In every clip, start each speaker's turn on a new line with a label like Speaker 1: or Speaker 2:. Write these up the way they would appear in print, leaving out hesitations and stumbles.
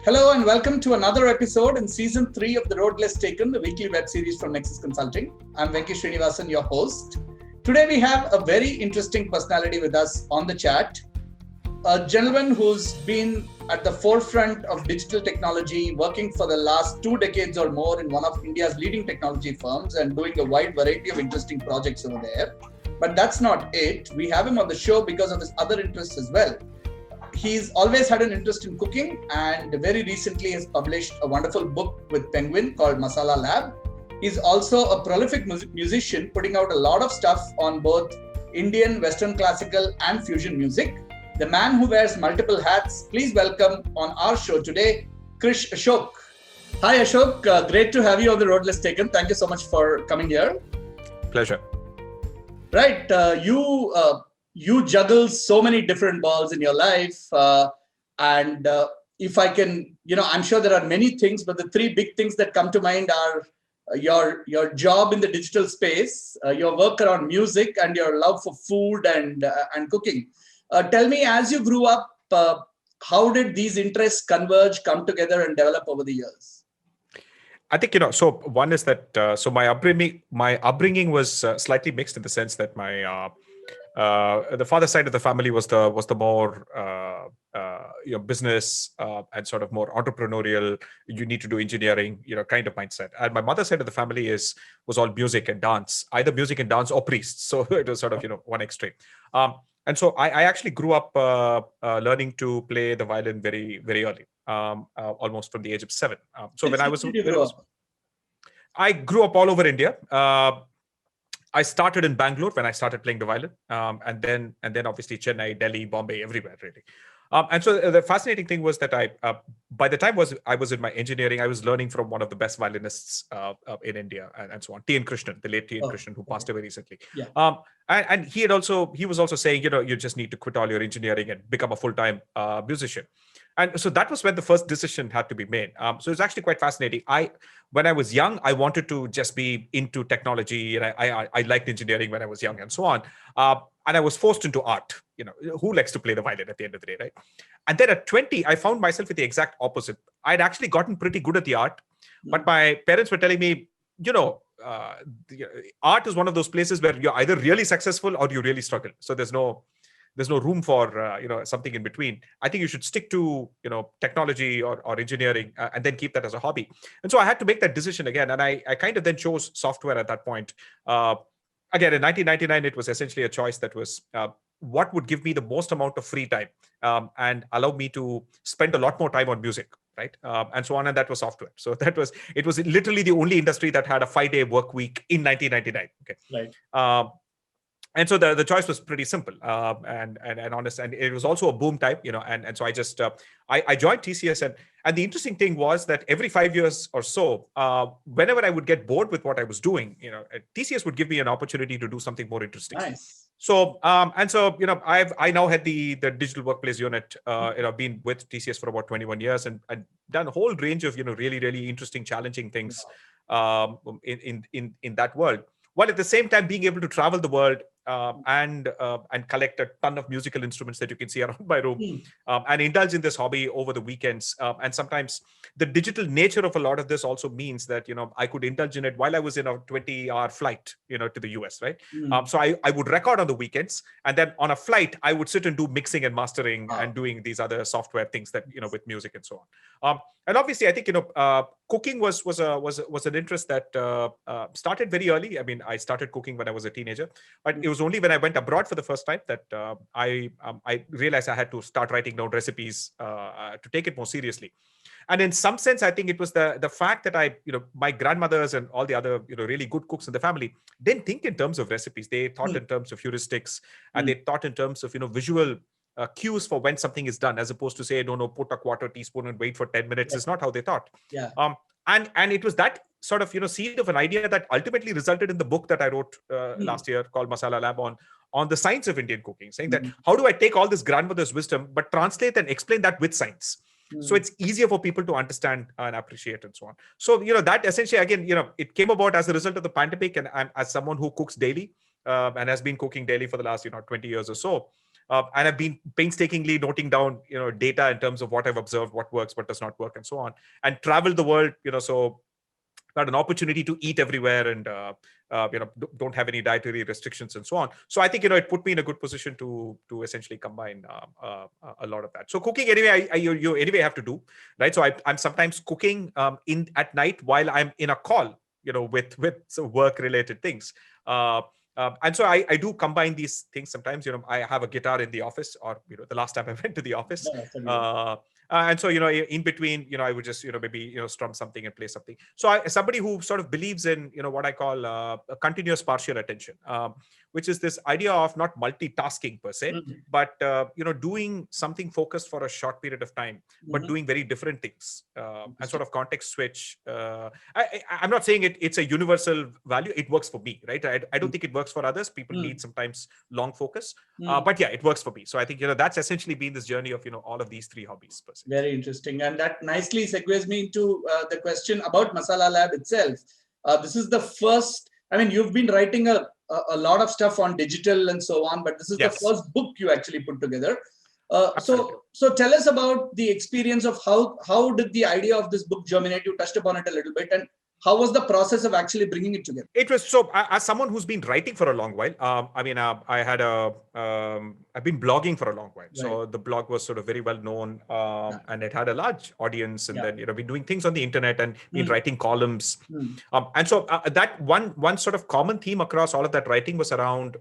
Speaker 1: Hello and welcome to another episode in season 3 of The Road Less Taken, the weekly web series from Nexus Consulting. I'm Venky Srinivasan, your host. Today we have a very interesting personality with us on the chat. A gentleman who's been at the forefront of digital technology, working for the last 2 decades or more in one of India's leading technology firms and doing a wide variety of interesting projects over there. But that's not it. We have him on the show because of his other interests as well. He's always had an interest in cooking and very recently has published a wonderful book with Penguin called Masala Lab. He's also a prolific musician, putting out a lot of stuff on both Indian, Western classical and fusion music. The man who wears multiple hats. Please welcome on our show today, Krish Ashok. Hi Ashok, great to have you on The Road Less Taken. Thank you so much for coming here.
Speaker 2: Pleasure.
Speaker 1: Right, you juggle so many different balls in your life. And if I can, I'm sure there are many things, but the 3 big things that come to mind are your job in the digital space, your work around music, and your love for food and cooking. Tell me, as you grew up, how did these interests converge, come together, and develop over the years?
Speaker 2: I think, so one is that, so my upbringing was slightly mixed in the sense that the father side of the family was the more business and sort of more entrepreneurial. You need to do engineering, kind of mindset. And my mother's side of the family was all music and dance, either music and dance or priests. So it was sort of one extreme. And so I actually grew up learning to play the violin very very early, almost from the age of 7. So when I grew up all over India. I started in Bangalore when I started playing the violin, and then obviously Chennai, Delhi, Bombay, everywhere really. And so the fascinating thing was that by the time I was in my engineering, I was learning from one of the best violinists in India and so on, T.N. Krishnan, the late T.N. Krishnan, who passed away recently.
Speaker 1: Yeah.
Speaker 2: And he was also saying, you just need to quit all your engineering and become a full-time musician. And so that was when the first decision had to be made. So it's actually quite fascinating. When I was young, I wanted to just be into technology, and I liked engineering when I was young and so on. And I was forced into art. Who likes to play the violin at the end of the day, right? And then at 20, I found myself with the exact opposite. I'd actually gotten pretty good at the art, but my parents were telling me, art is one of those places where you're either really successful or you really struggle. So there's no room for something in between. I think you should stick to technology or engineering and then keep that as a hobby. And so I had to make that decision again, and I kind of then chose software at that point. Again, in 1999, it was essentially a choice that was what would give me the most amount of free time and allow me to spend a lot more time on music, right? And so on, and that was software. So it was literally the only industry that had a 5-day work week in 1999. Okay,
Speaker 1: right.
Speaker 2: And so the choice was pretty simple and honest, and it was also a boom time, and so I just I joined TCS, and the interesting thing was that every 5 years or so, whenever I would get bored with what I was doing, TCS would give me an opportunity to do something more interesting.
Speaker 1: Nice.
Speaker 2: So I now had the digital workplace unit. I've been with TCS for about 21 years and done a whole range of really really interesting, challenging things in that world, while at the same time being able to travel the world and collect a ton of musical instruments that you can see around my room, and indulge in this hobby over the weekends. And sometimes the digital nature of a lot of this also means that I could indulge in it while I was in a 20-hour flight to the US, right? So I would record on the weekends, and then on a flight I would sit and do mixing and mastering and doing these other software things that with music and so on. And obviously, I think cooking was an interest that started very early. I mean, I started cooking when I was a teenager, but it was only when I went abroad for the first time that I realized I had to start writing down recipes to take it more seriously. And in some sense, I think it was the fact that my grandmothers and all the other really good cooks in the family didn't think in terms of recipes. They thought in terms of heuristics, and they thought in terms of visual cues for when something is done, as opposed to say, no, put a quarter teaspoon and wait for 10 minutes. Is not how they thought.
Speaker 1: Yeah.
Speaker 2: And it was that sort of seed of an idea that ultimately resulted in the book that I wrote last year called Masala Lab on the science of Indian cooking, saying that how do I take all this grandmother's wisdom but translate and explain that with science, so it's easier for people to understand and appreciate and so on. So that essentially, again, it came about as a result of the pandemic, and as someone who cooks daily and has been cooking daily for the last 20 years or so, and I've been painstakingly noting down, data in terms of what I've observed, what works, what does not work, and so on, and traveled the world, so got an opportunity to eat everywhere and don't have any dietary restrictions and so on. So I think it put me in a good position to essentially combine a lot of that. So cooking anyway, you anyway have to do, right? So I'm sometimes cooking in at night while I'm in a call, with some work related things. And so I do combine these things sometimes. I have a guitar in the office, or the last time I went to the office. And so, in between, I would just, maybe, strum something and play something. So somebody who sort of believes in, what I call a continuous partial attention, which is this idea of not multitasking per se, but, doing something focused for a short period of time, but doing very different things and sort of context switch. I'm not saying it's a universal value. It works for me, right? I don't think it works for others. People need sometimes long focus, but yeah, it works for me. So I think, that's essentially been this journey of, all of these three hobbies per se.
Speaker 1: Very interesting. And that nicely segues me into the question about Masala Lab itself. This is the first, you've been writing a lot of stuff on digital and so on, but this is the first book you actually put together. So tell us about the experience of how did the idea of this book germinate? You touched upon it a little bit, and how was the process of actually bringing it together?
Speaker 2: It was so, as someone who's been writing for a long while, I've been blogging for a long while. Right. So the blog was sort of very well known, and it had a large audience, and then, been doing things on the internet and been writing columns. And so that one sort of common theme across all of that writing was around,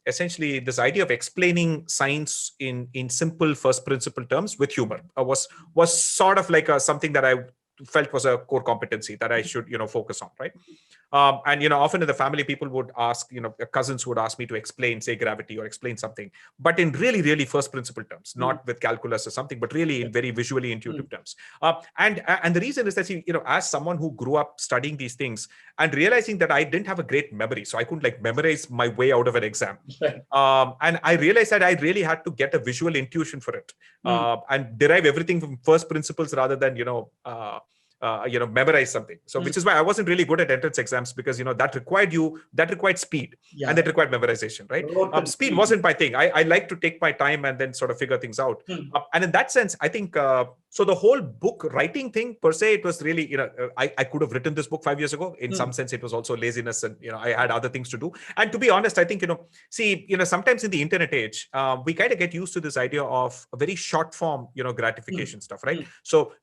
Speaker 2: essentially this idea of explaining science in simple first principle terms with humor was sort of like something that I felt was a core competency that I should, focus on, right? And, often in the family, people would ask, cousins would ask me to explain, say, gravity or explain something, but in really, really first principle terms, not with calculus or something, but really in very visually intuitive terms. And the reason is that, as someone who grew up studying these things and realizing that I didn't have a great memory, so I couldn't memorize my way out of an exam. And I realized that I really had to get a visual intuition for it and derive everything from first principles rather than, memorize something. So which is why I wasn't really good at entrance exams, because, that required speed and that required memorization, right? Speed wasn't my thing. I like to take my time and then sort of figure things out. And in that sense, I think, so the whole book writing thing per se, it was really, I could have written this book 5 years ago. In some sense, it was also laziness and, I had other things to do. And to be honest, I think, sometimes in the internet age, we kind of get used to this idea of a very short form, gratification stuff, right? So,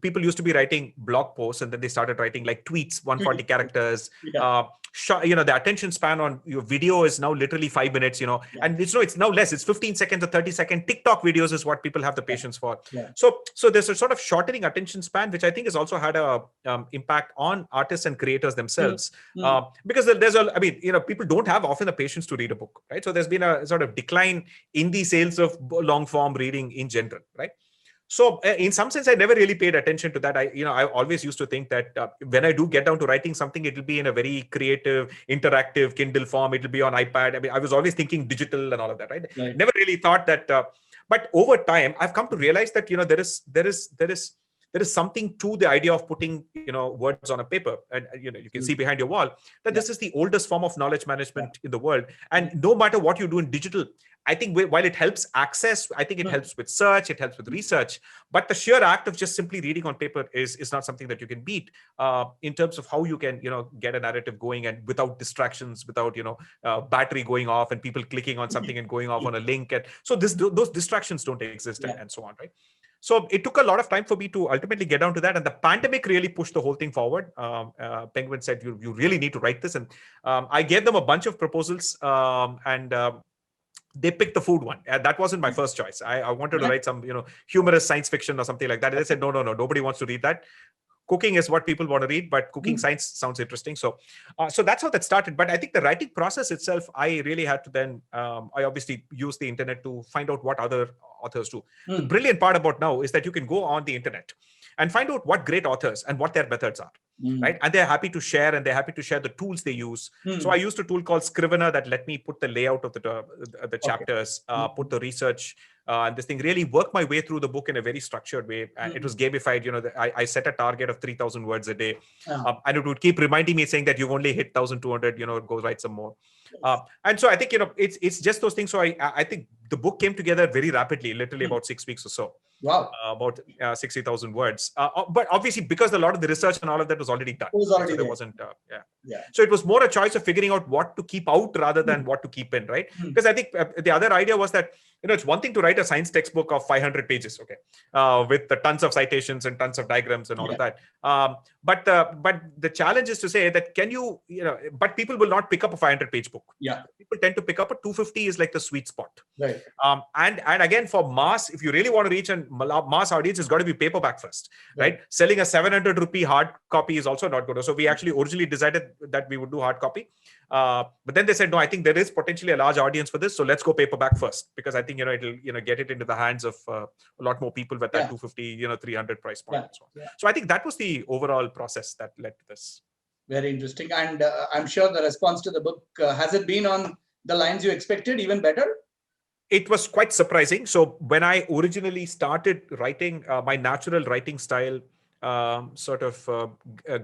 Speaker 2: people used to be writing blog posts, and then they started writing like tweets, 140 characters. The attention span on your video is now literally 5 minutes, and it's now less. It's 15 seconds or 30-second TikTok videos is what people have the patience for. So there's a sort of shortening attention span, which I think has also had a impact on artists and creators themselves, because people don't have often the patience to read a book, right? So there's been a sort of decline in the sales of long form reading in general, right? So in some sense, I never really paid attention to that. I always used to think that when I do get down to writing something, it will be in a very creative, interactive Kindle form. It will be on iPad. I was always thinking digital and all of that, right? Never really thought that. But over time, I've come to realize that, there is something to the idea of putting, words on a paper, and you can see behind your wall that this is the oldest form of knowledge management in the world. And no matter what you do in digital, I think while it helps access, I think it helps with search, it helps with research, but the sheer act of just simply reading on paper is not something that you can beat in terms of how you can, get a narrative going and without distractions, without, battery going off and people clicking on something and going off on a link. And so those distractions don't exist and so on, right? So it took a lot of time for me to ultimately get down to that. And the pandemic really pushed the whole thing forward. Penguin said, you really need to write this. And I gave them a bunch of proposals and they picked the food one. That wasn't my first choice. I wanted to write some, humorous science fiction or something like that. And they said, no, nobody wants to read that. Cooking is what people want to read, but cooking science sounds interesting. So that's how that started. But I think the writing process itself, I really had to then, I obviously use the internet to find out what other authors do. The brilliant part about now is that you can go on the internet and find out what great authors and what their methods are. Right. And they're happy to share, and they're happy to share the tools they use. So I used a tool called Scrivener that let me put the layout of the chapters, put the research, and this thing really worked my way through the book in a very structured way. And it was gamified. I set a target of 3,000 words a day, and it would keep reminding me saying that you've only hit 1,200, go write some more. And so I think, it's just those things. So I think the book came together very rapidly, literally about 6 weeks or so.
Speaker 1: Wow.
Speaker 2: About 60,000 words. But obviously, because a lot of the research and all of that was already done.
Speaker 1: It was already
Speaker 2: so there
Speaker 1: there.
Speaker 2: wasn't, So it was more a choice of figuring out what to keep out rather than what to keep in, right? Because I think the other idea was that, it's one thing to write a science textbook of 500 pages, with the tons of citations and tons of diagrams and all of that. But the challenge is to say that but people will not pick up a 500-page book.
Speaker 1: Yeah.
Speaker 2: People tend to pick up a 250 is like the sweet spot.
Speaker 1: Right.
Speaker 2: And again, for mass, if you really want to reach a mass audience, it's got to be paperback first, right? Selling a 700 rupee hard copy is also not good. So we actually originally decided that we would do hard copy. But then they said, no, I think there is potentially a large audience for this. So let's go paperback first, because I think, it'll, get it into the hands of a lot more people with that 250, 300 price point. And so on. So I think that was the overall process that led to this.
Speaker 1: Very interesting. And I'm sure the response to the book, has it been on the lines you expected, even better?
Speaker 2: It was quite surprising. So when I originally started writing, my natural writing style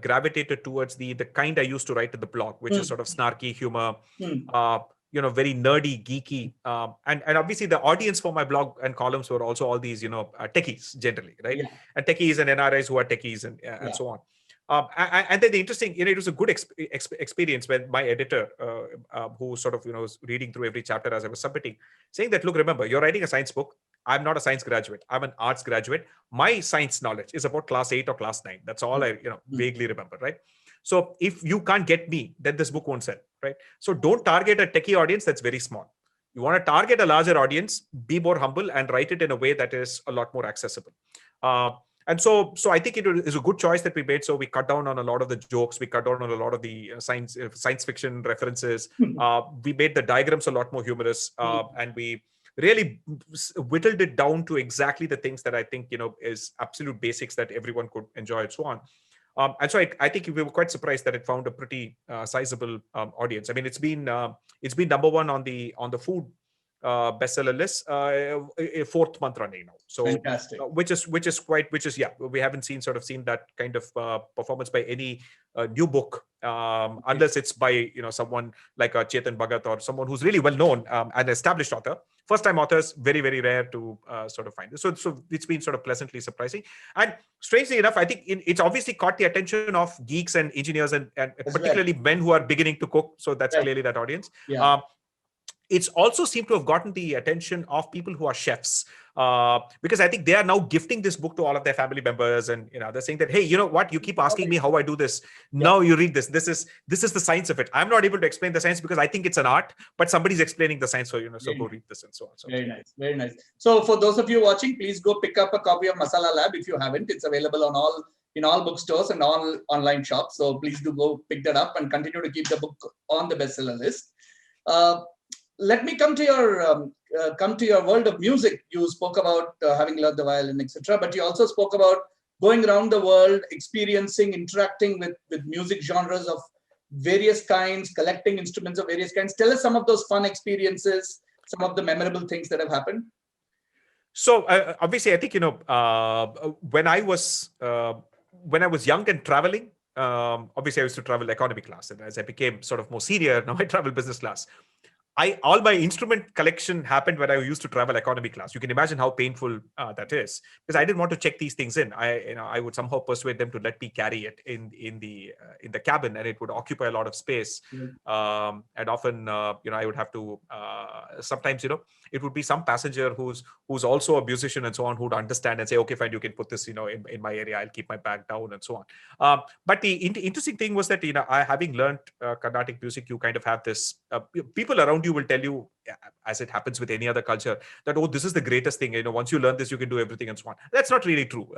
Speaker 2: gravitated towards the kind I used to write in the blog, which is sort of snarky humor, very nerdy, geeky. And obviously the audience for my blog and columns were also all these, techies generally, right? Yeah. And techies and NRIs who are techies and so on. And then the interesting, it was a good experience when my editor, who sort of, was reading through every chapter as I was submitting, saying that, look, remember, you're writing a science book. I'm not a science graduate. I'm an arts graduate. My science knowledge is about class 8 or class 9. That's all I, vaguely remember, right? So if you can't get me, then this book won't sell, right? So don't target a techie audience that's very small. You want to target a larger audience, be more humble, and write it in a way that is a lot more accessible. And so I think it is a good choice that we made. So we cut down on a lot of the jokes. We cut down on a lot of the science fiction references. We made the diagrams a lot more humorous. And we really whittled it down to exactly the things that I think, is absolute basics that everyone could enjoy and so on. And so I think we were quite surprised that it found a pretty sizable audience. I mean, it's been number one on the food bestseller list, 4th month running now. So
Speaker 1: fantastic.
Speaker 2: Which is we haven't seen that kind of performance by any new book, unless it's by someone like Chetan Bhagat or someone who's really well known, an established author. First time authors, very, very rare to find this. So it's been sort of pleasantly surprising. And strangely enough, I think it's obviously caught the attention of geeks and engineers and particularly men who are beginning to cook. So that's clearly that audience. Yeah. It's also seemed to have gotten the attention of people who are chefs, because I think they are now gifting this book to all of their family members, and they're saying that, hey, you know what, you keep asking me how I do this. Now you read this. This is the science of it. I'm not able to explain the science because I think it's an art, but somebody's explaining the science. So so go read this and so on. So
Speaker 1: very nice, very nice. So for those of you watching, please go pick up a copy of Masala Lab if you haven't. It's available in all bookstores and all online shops. So please do go pick that up and continue to keep the book on the bestseller list. Let me come to your world of music. You spoke about having learned the violin, etc. But you also spoke about going around the world, experiencing, interacting with music genres of various kinds, collecting instruments of various kinds. Tell us some of those fun experiences, some of the memorable things that have happened.
Speaker 2: So obviously, I think when I was young and traveling. Obviously, I used to travel economy class, and as I became sort of more senior, now I travel business class. All my instrument collection happened when I used to travel economy class. You can imagine how painful that is, because I didn't want to check these things in. I would somehow persuade them to let me carry it in the cabin, and it would occupy a lot of space. And often, I would have to sometimes, it would be some passenger who's also a musician and so on, who'd understand and say, okay, fine, you can put this, in my area. I'll keep my bag down and so on. But the interesting thing was that, I having learned Carnatic music, you kind of have this people around you will tell you, as it happens with any other culture, that, oh, this is the greatest thing. Once you learn this, you can do everything and so on. That's not really true.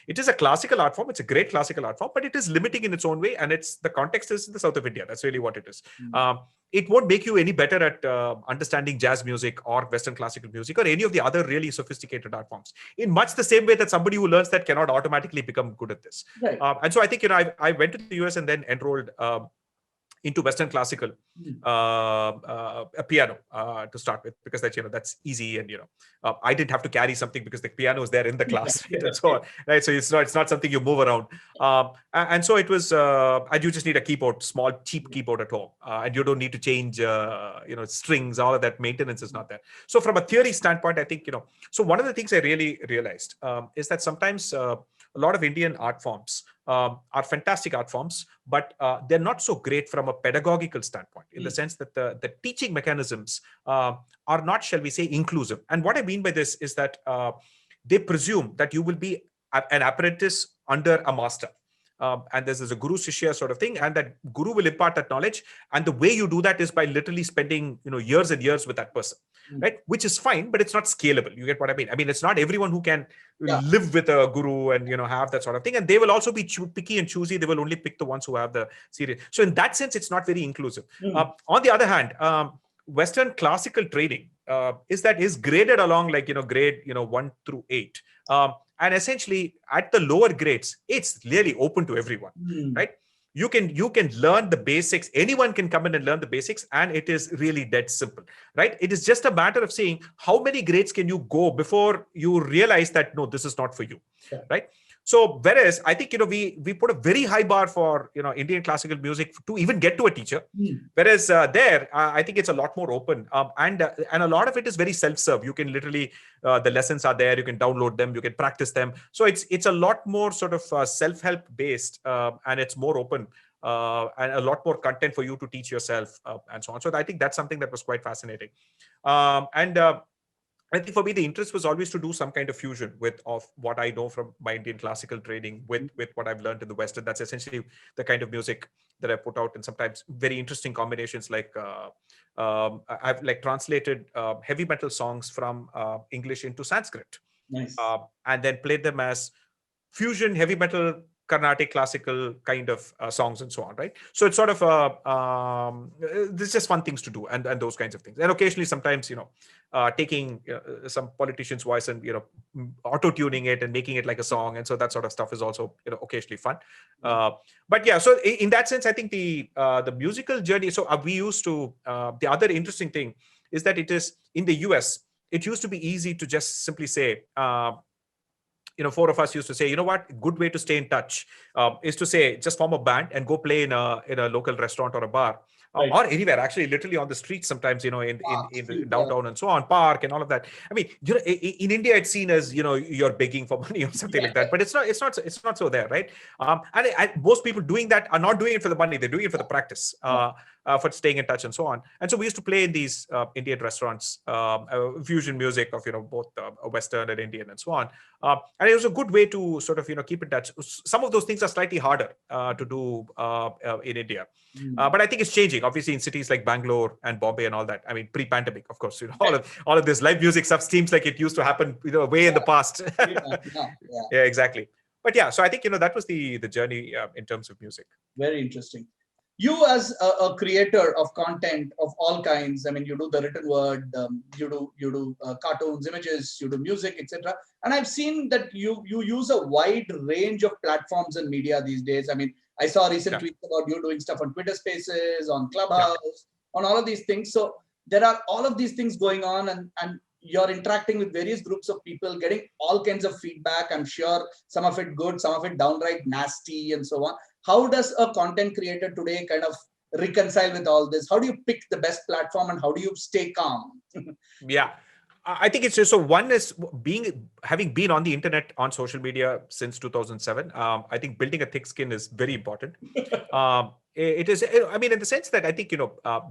Speaker 2: It is a classical art form. It's a great classical art form, but it is limiting in its own way. And the context is in the south of India. That's really what it is. It won't make you any better at understanding jazz music or Western classical music or any of the other really sophisticated art forms, in much the same way that somebody who learns that cannot automatically become good at this. Right. And so I think, I went to the US and then enrolled into Western classical, a piano to start with, because that's easy, and I didn't have to carry something because the piano is there in the class, right? And so on, right? So it's not something you move around, and so it was, and you just need a keyboard, small cheap keyboard at home, and you don't need to change strings. All of that maintenance is not there. So from a theory standpoint, I think so one of the things I really realized is that sometimes a lot of Indian art forms are fantastic art forms, but they're not so great from a pedagogical standpoint, in the sense that the teaching mechanisms are not, shall we say, inclusive. And what I mean by this is that they presume that you will be an apprentice under a master. And there's a guru shishya sort of thing, and that guru will impart that knowledge. And the way you do that is by literally spending years and years with that person, right? Which is fine, but it's not scalable. You get what I mean? I mean, it's not everyone who can live with a guru and have that sort of thing. And they will also be picky and choosy. They will only pick the ones who have the serious. So in that sense, it's not very inclusive. On the other hand, Western classical training is graded along grade 1 through 8. And essentially, at the lower grades, it's really open to everyone, right? You can learn the basics. Anyone can come in and learn the basics, and it is really dead simple, right? It is just a matter of seeing how many grades can you go before you realize that no, this is not for you, right? So whereas I think we put a very high bar for Indian classical music to even get to a teacher, whereas there I think it's a lot more open, and a lot of it is very self-serve. You can literally the lessons are there, you can download them, you can practice them. So it's a lot more sort of self-help based, and it's more open, and a lot more content for you to teach yourself, and so on. So I think that's something that was quite fascinating, and I think for me, the interest was always to do some kind of fusion of what I know from my Indian classical training with what I've learned in the West. And that's essentially the kind of music that I put out, and sometimes very interesting combinations. Like I've translated heavy metal songs from English into Sanskrit, and then played them as fusion heavy metal, Carnatic classical kind of songs and so on, right? So it's sort of there's just fun things to do, and those kinds of things. And occasionally, sometimes taking some politician's voice and auto tuning it and making it like a song, and so that sort of stuff is also occasionally fun. But yeah, so in that sense, I think the musical journey. So we used to the other interesting thing is that it is in the US. It used to be easy to just simply say. Four of us used to say, what, good way to stay in touch is to say, just form a band and go play in a local restaurant or a bar, or anywhere, actually, literally on the streets sometimes, in the downtown and so on, park and all of that. I mean, in India, it's seen as, you're begging for money or something like that, but it's not so there, right? And most people doing that are not doing it for the money. They're doing it for the practice. For staying in touch and so on. And so we used to play in these Indian restaurants, fusion music of, both Western and Indian and so on. And it was a good way to sort of, keep in touch. Some of those things are slightly harder to do in India. But I think it's changing, obviously, in cities like Bangalore and Bombay and all that. I mean, pre-pandemic, of course, all of this live music stuff seems like it used to happen, way in the past. Yeah, exactly. But yeah, so I think, that was the journey in terms of music.
Speaker 1: Very interesting. You as a creator of content of all kinds, I mean, you do the written word, you do cartoons, images, you do music, etc. And I've seen that you use a wide range of platforms and media these days. I mean, I saw recent tweets about you doing stuff on Twitter Spaces, on Clubhouse, on all of these things. So there are all of these things going on, and you're interacting with various groups of people, getting all kinds of feedback. I'm sure some of it good, some of it downright nasty, and so on. How does a content creator today kind of reconcile with all this? How do you pick the best platform, and how do you stay calm?
Speaker 2: Yeah, I think it's just, so one is having been on the internet, on social media since 2007. I think building a thick skin is very important. It is, I mean, in the sense that I think,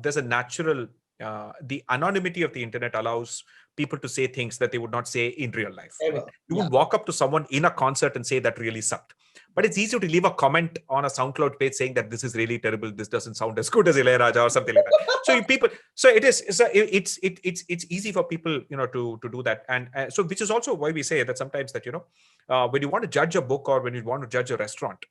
Speaker 2: there's a natural, the anonymity of the internet allows people to say things that they would not say in real life. Right? You would walk up to someone in a concert and say that really sucked. But it's easy to leave a comment on a SoundCloud page saying that this is really terrible. This doesn't sound as good as Ilayaraja or something like that. So it's easy for people, to do that. And so, which is also why we say that sometimes that, when you want to judge a book or when you want to judge a restaurant,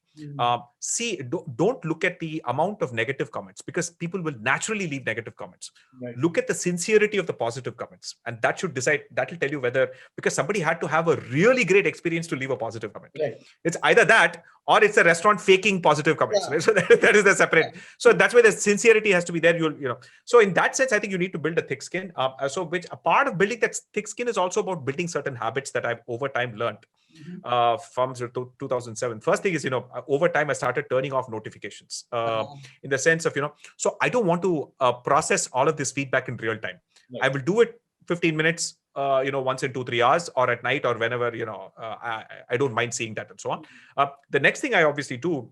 Speaker 2: don't look at the amount of negative comments, because people will naturally leave negative comments. Right. Look at the sincerity of the positive comments, and that will tell you whether, because somebody had to have a really great experience to leave a positive comment. Right. It's either that, or it's a restaurant faking positive comments, right? So that is the separate. So that's where the sincerity has to be there. So in that sense, I think you need to build a thick skin. So which a part of building that thick skin is also about building certain habits that I've over time learned from 2007. First thing is, over time I started turning off notifications in the sense of, so I don't want to process all of this feedback in real time. Right. I will do it 15 minutes, once in 2-3 hours, or at night, or whenever, I don't mind seeing that and so on. The next thing I obviously do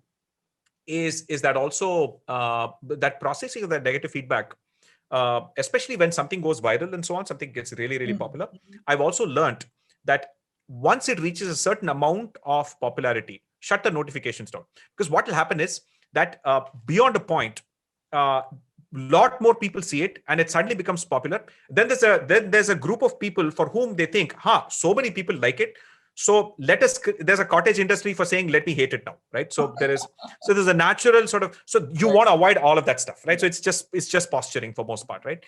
Speaker 2: is that also that processing of that negative feedback, especially when something goes viral and so on, something gets really, really popular. I've also learned that once it reaches a certain amount of popularity, shut the notifications down. Because what will happen is that beyond a point, lot more people see it and it suddenly becomes popular. Then there's a group of people for whom they think, so many people like it. So there's a cottage industry for saying, let me hate it now, right? So there's a natural sort of, so you want to avoid all of that stuff, right? So it's just posturing for most part, right?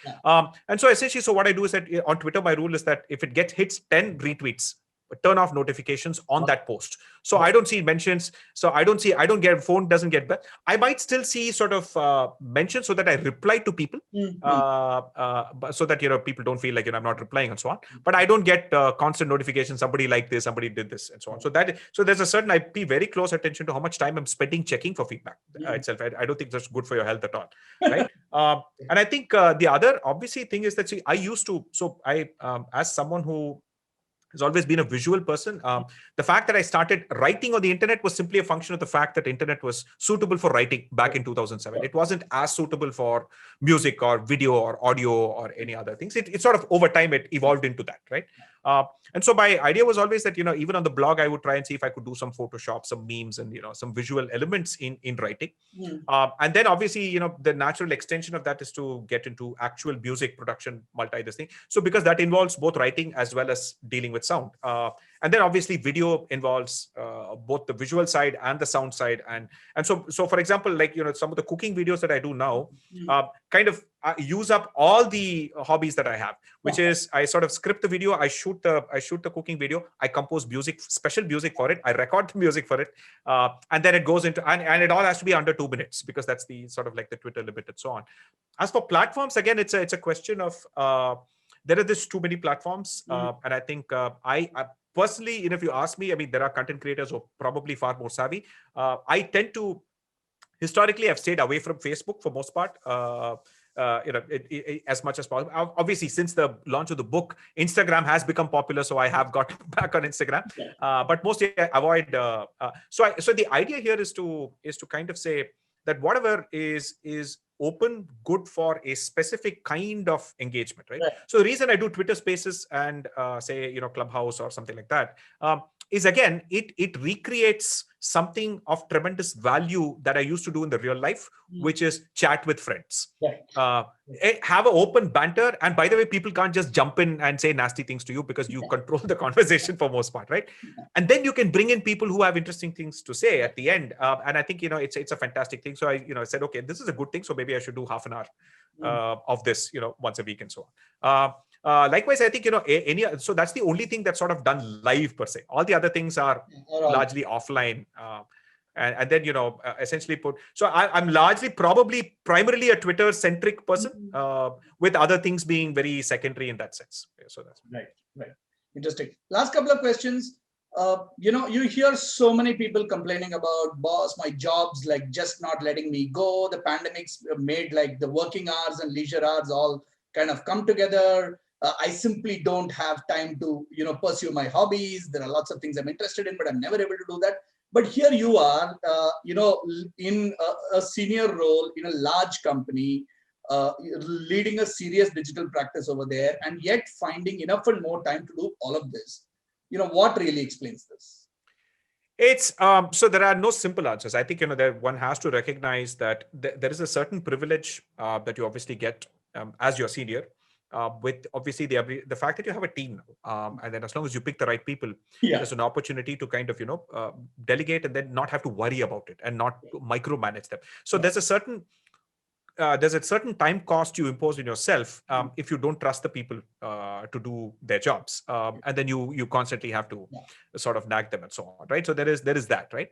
Speaker 2: And so essentially, so what I do is that on Twitter, my rule is that if it hits 10 retweets, turn off notifications on that post. So I don't see mentions. So I don't get, phone doesn't get back. I might still see sort of mentions so that I reply to people, so that, people don't feel like, I'm not replying and so on. But I don't get constant notifications. Somebody liked this, somebody did this and so on. So there's a certain, I pay very close attention to how much time I'm spending checking for feedback itself. I don't think that's good for your health at all. Right. And I think the other obviously thing is that, as someone who has always been a visual person. The fact that I started writing on the internet was simply a function of the fact that internet was suitable for writing back in 2007. It wasn't as suitable for music or video or audio or any other things. It sort of over time, it evolved into that, right? And so my idea was always that, even on the blog, I would try and see if I could do some Photoshop, some memes and, some visual elements in writing. And then obviously, the natural extension of that is to get into actual music production, this thing. So because that involves both writing as well as dealing with sound. And then obviously video involves both the visual side and the sound side. And so for example, like, some of the cooking videos that I do now kind of use up all the hobbies that I have, which is I sort of script the video, I shoot the cooking video, I compose music, special music for it, I record the music for it, and then it goes into, and it all has to be under 2 minutes because that's the sort of like the Twitter limit and so on. As for platforms, again, it's a question of there are just too many platforms, and I think I personally, if you ask me, I mean, there are content creators who are probably far more savvy. I tend to, historically, I've stayed away from Facebook for most part. As much as possible. Obviously, since the launch of the book, Instagram has become popular, so I have got back on Instagram. But mostly I avoid. So the idea here is to kind of say that whatever is open, good for a specific kind of engagement, right? So the reason I do Twitter Spaces and say Clubhouse or something like that is, again, it recreates something of tremendous value that I used to do in the real life, which is chat with friends. Have an open banter. And by the way, people can't just jump in and say nasty things to you because you control the conversation for most part, right? And then you can bring in people who have interesting things to say at the end. And I think, it's a fantastic thing. So I said, okay, this is a good thing. So maybe I should do half an hour of this, once a week and so on. Likewise, I think, so that's the only thing that's sort of done live per se. All the other things are largely offline. And then, essentially so I'm largely primarily a Twitter centric person, with other things being very secondary in that sense. So that's
Speaker 1: right. Interesting. Last couple of questions. You hear so many people complaining about, boss, my job's like just not letting me go. The pandemic's made like the working hours and leisure hours all kind of come together. I simply don't have time to, pursue my hobbies. There are lots of things I'm interested in, but I'm never able to do that. But here you are, in a senior role in a large company, leading a serious digital practice over there, and yet finding enough and more time to do all of this. What really explains this?
Speaker 2: It's so there are no simple answers. I think that one has to recognize that there is a certain privilege that you obviously get as your senior. With obviously the fact that you have a team now, and then as long as you pick the right people, there's an opportunity to kind of delegate and then not have to worry about it and not micromanage them. So there's a certain time cost you impose on yourself if you don't trust the people to do their jobs, and then you constantly have to sort of nag them and so on, right? So there is that, right?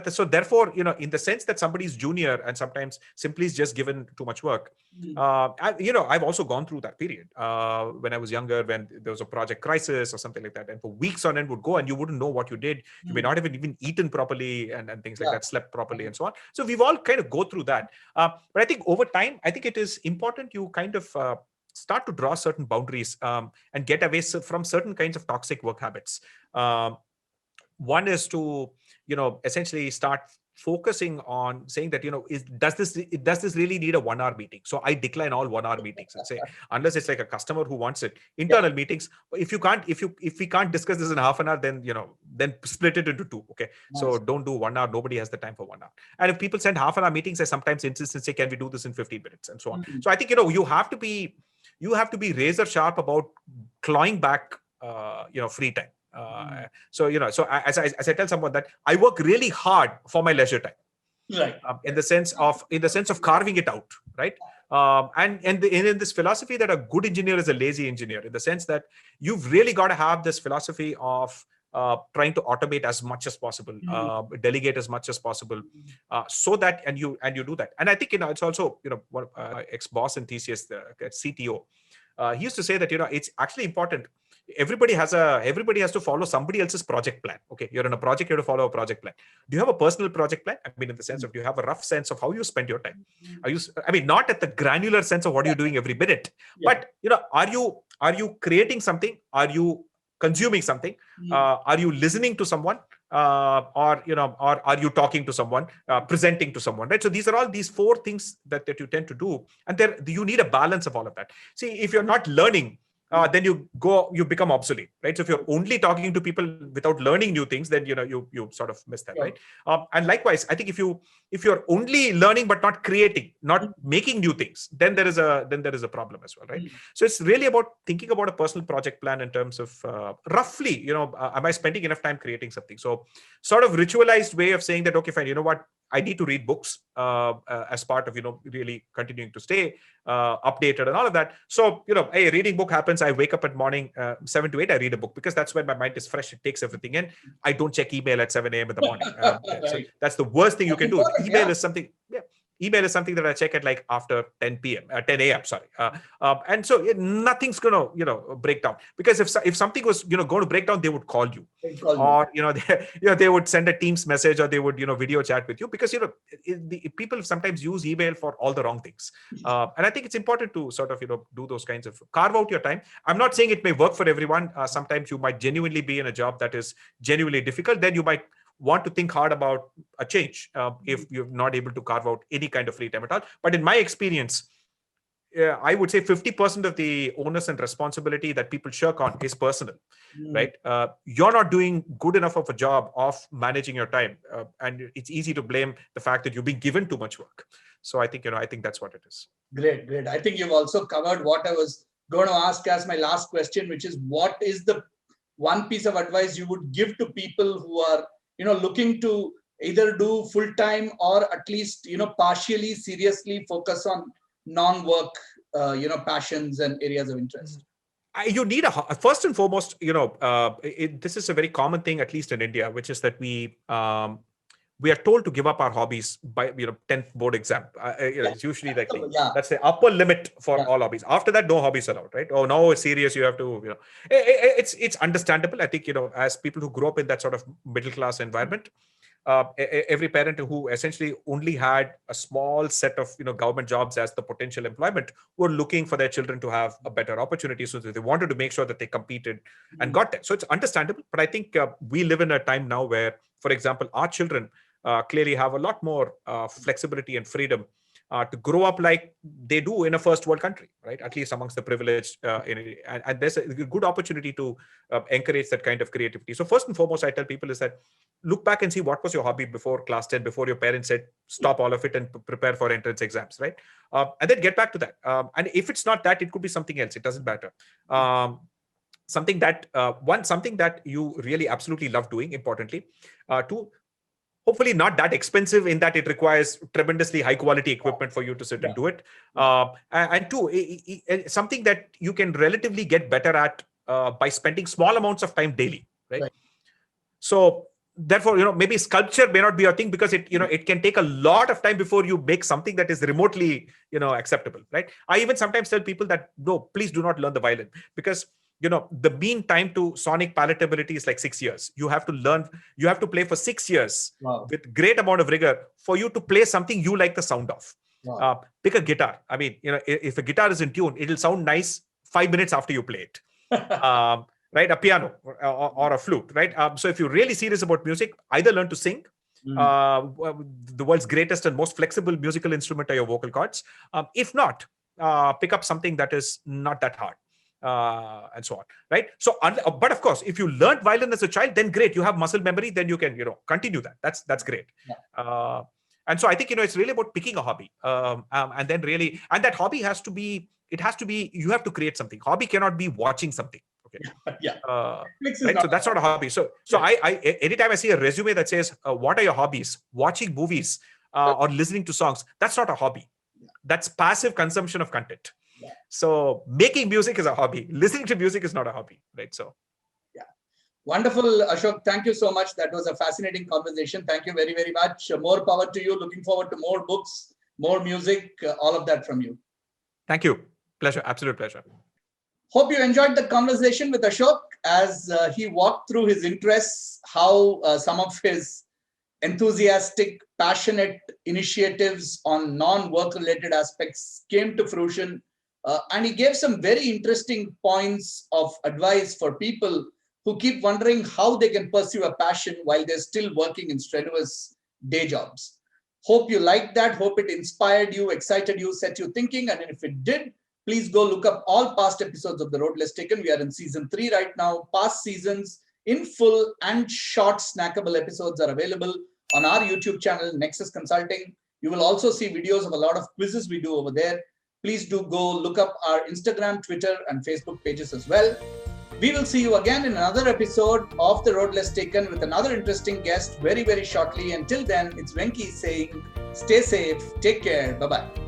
Speaker 2: So therefore, in the sense that somebody's junior and sometimes simply is just given too much work. I've also gone through that period when I was younger, when there was a project crisis or something like that, and for weeks on end would go and you wouldn't know what you did. You may not have even eaten properly and things like that, slept properly and so on. So we've all kind of go through that. But I think over time, I think it is important you kind of start to draw certain boundaries and get away from certain kinds of toxic work habits. One is to, essentially start focusing on saying that, does this really need a 1 hour meeting? So I decline all 1 hour meetings and say, unless it's like a customer who wants it, internal meetings. If we can't discuss this in half an hour, then, then split it into two. Okay. Nice. So don't do 1 hour. Nobody has the time for 1 hour. And if people send half an hour meetings, I sometimes insist and say, can we do this in 15 minutes and so on. So I think, you have to be razor sharp about clawing back, free time. So as I tell someone that I work really hard for my leisure time,
Speaker 1: right?
Speaker 2: In the sense of carving it out, right? And in this philosophy that a good engineer is a lazy engineer, in the sense that you've really got to have this philosophy of trying to automate as much as possible, delegate as much as possible, so that and you do that. And I think it's also one ex-boss in TCS, the CTO. He used to say that it's actually important. Everybody has to follow somebody else's project plan. Okay, you're in a project, you have to follow a project plan. Do you have a personal project plan? I mean, in the sense of, do you have a rough sense of how you spend your time? Not at the granular sense of what you're doing every minute, but are you creating something? Are you consuming something? Are you listening to someone? Or are you talking to someone, presenting to someone, right? So these are all these four things that you tend to do, and you need a balance of all of that. See, if you're not learning, then you become obsolete, right? So if you're only talking to people without learning new things, then you sort of miss that, right? And likewise, I think if you're only learning but not creating, not making new things, then there is a problem as well, right? So it's really about thinking about a personal project plan in terms of roughly, am I spending enough time creating something? So sort of ritualized way of saying that, okay, fine, you know what, I need to read books as part of really continuing to stay updated and all of that. So a reading book happens. I wake up at morning 7 to 8. I read a book because that's when my mind is fresh. It takes everything in. I don't check email at 7 a.m. in the morning. So that's the worst thing you can do. Email is something. Email is something that I check at like after 10 p.m. 10 a.m. Sorry, and so nothing's gonna break down, because if something was going to break down, they would call you, or they would send a Teams message, or they would video chat with you, because people sometimes use email for all the wrong things, and I think it's important to sort of do those kinds of carve out your time. I'm not saying it may work for everyone. Sometimes you might genuinely be in a job that is genuinely difficult. Then you might want to think hard about a change if you're not able to carve out any kind of free time at all. But in my experience, I would say 50% of the onus and responsibility that people shirk on is personal, right? You're not doing good enough of a job of managing your time, and it's easy to blame the fact that you've been given too much work. So I think that's what it is.
Speaker 1: Great. I think you've also covered what I was going to ask as my last question, which is, what is the one piece of advice you would give to people who are looking to either do full-time or at least, partially seriously focus on non-work, passions and areas of interest?
Speaker 2: You need first and foremost, this is a very common thing, at least in India, which is that we are told to give up our hobbies by 10th board exam. It's usually like that's the upper limit for all hobbies. After that, no hobbies allowed, right? Oh, now it's serious. You have to, it's understandable. I think as people who grew up in that sort of middle class environment, every parent who essentially only had a small set of government jobs as the potential employment were looking for their children to have a better opportunity. So they wanted to make sure that they competed and got that. So it's understandable. But I think we live in a time now where, for example, our children clearly have a lot more flexibility and freedom to grow up like they do in a first world country, right? At least amongst the privileged, and there's a good opportunity to encourage that kind of creativity. So first and foremost, I tell people is that look back and see what was your hobby before class 10, before your parents said stop all of it and prepare for entrance exams, right? And then get back to that. And if it's not that, it could be something else. It doesn't matter. Something that you really absolutely love doing, importantly. Two, hopefully not that expensive in that it requires tremendously high quality equipment for you to sit and do it. And two, something that you can relatively get better at by spending small amounts of time daily, right? So therefore, maybe sculpture may not be your thing because it can take a lot of time before you make something that is remotely, acceptable, right? I even sometimes tell people that, no, please do not learn the violin because, the mean time to sonic palatability is like 6 years. You have to play for 6 years with great amount of rigor for you to play something you like the sound of.
Speaker 1: Wow.
Speaker 2: Pick a guitar. I mean, if a guitar is in tune, it'll sound nice 5 minutes after you play it. Right? A piano or a flute, right? So if you're really serious about music, either learn to sing. The world's greatest and most flexible musical instrument are your vocal cords. If not, pick up something that is not that hard. And so on, right? So, but of course, if you learned violin as a child, then great. You have muscle memory, then you can, continue that. That's great. Yeah. And so I think, it's really about picking a hobby. And then really, and that hobby you have to create something. Hobby cannot be watching something. Okay.
Speaker 1: Yeah.
Speaker 2: Right? So that's not a hobby. So I anytime I see a resume that says, what are your hobbies? Watching movies or listening to songs. That's not a hobby. That's passive consumption of content. Yeah. So making music is a hobby. Listening to music is not a hobby, right? So,
Speaker 1: yeah, wonderful, Ashok. Thank you so much. That was a fascinating conversation. Thank you very, very much. More power to you. Looking forward to more books, more music, all of that from you.
Speaker 2: Thank you. Pleasure. Absolute pleasure.
Speaker 1: Hope you enjoyed the conversation with Ashok as he walked through his interests, how some of his enthusiastic, passionate initiatives on non-work related aspects came to fruition. And he gave some very interesting points of advice for people who keep wondering how they can pursue a passion while they're still working in strenuous day jobs. Hope you liked that. Hope it inspired you, excited you, set you thinking. And if it did, please go look up all past episodes of The Road Less Taken. We are in season 3 right now. Past seasons in full and short snackable episodes are available on our YouTube channel, Nexus Consulting. You will also see videos of a lot of quizzes we do over there. Please do go look up our Instagram, Twitter, and Facebook pages as well. We will see you again in another episode of The Road Less Taken with another interesting guest very, very shortly. Until then, it's Venky saying, stay safe, take care, bye-bye.